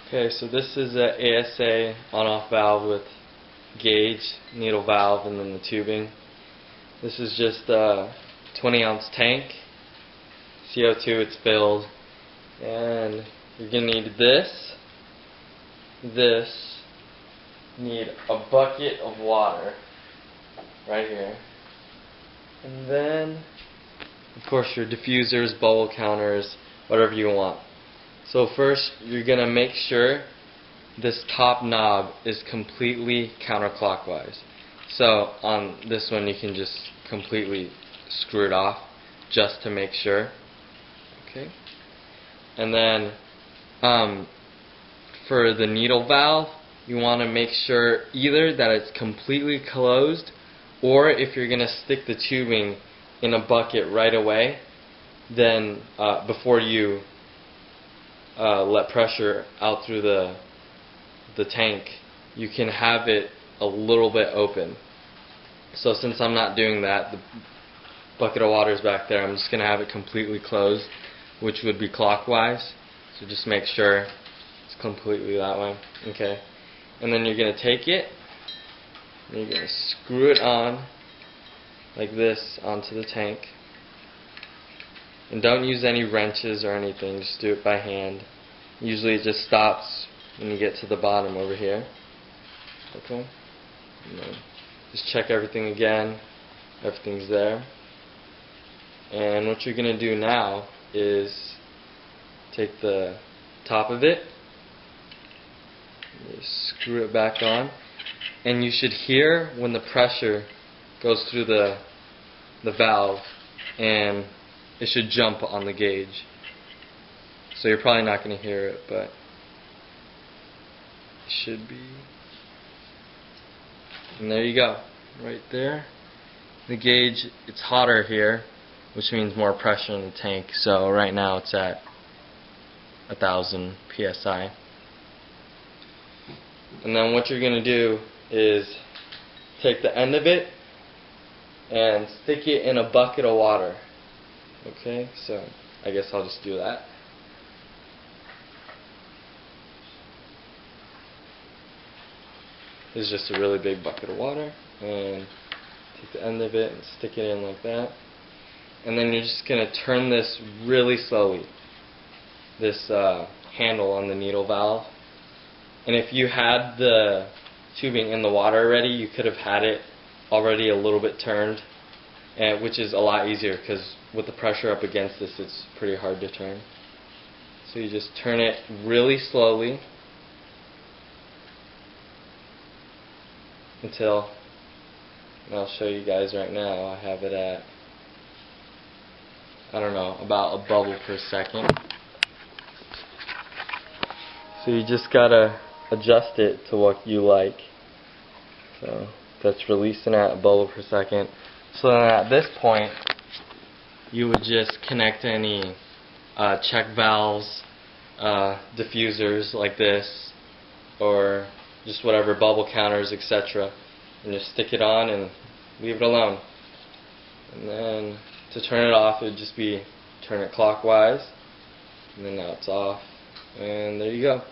Okay, so this is a ASA on-off valve with gauge, needle valve, and then the tubing. This is just a 20-ounce tank, CO2 it's filled, and you're going to need this, need a bucket of water right here, and then of course your diffusers, bubble counters, whatever you want. So first you're going to make sure this top knob is completely counterclockwise. So on this one you can just completely screw it off just to make sure. Okay. And then for the needle valve, you want to make sure either that it's completely closed, or if you're going to stick the tubing in a bucket right away, then before you let pressure out through the tank, you can have it a little bit open. So since I'm not doing that, the bucket of water is back there, I'm just going to have it completely closed, which would be clockwise. So just make sure it's completely that way. Okay. And then you're going to take it and you're going to screw it on like this onto the tank. And don't use any wrenches or anything, just do it by hand. Usually it just stops when you get to the bottom over here. Okay? And then just check everything again. Everything's there. And what you're going to do now is take the top of it, screw it back on, and you should hear when the pressure goes through the valve, and it should jump on the gauge. So you're probably not going to hear it, but it should be. And there you go, right there. The gauge, it's hotter here, which means more pressure in the tank. So right now it's at 1,000 psi. And then what you're going to do is take the end of it and stick it in a bucket of water. Okay, so I guess I'll just do that. This is just a really big bucket of water, and take the end of it and stick it in like that. And then you're just going to turn this really slowly, this handle on the needle valve. And if you had the tubing in the water already, you could have had it already a little bit turned, which is a lot easier because with the pressure up against this, it's pretty hard to turn. So you just turn it really slowly until, and I'll show you guys right now, I have it at, I don't know, about a bubble per second. So you just gotta adjust it to what you like. So that's releasing at a bubble per second. So then at this point, you would just connect any check valves, diffusers like this, or just whatever, bubble counters, etc. And just stick it on and leave it alone. And then to turn it off, it would just be turn it clockwise, and then now it's off. And there you go.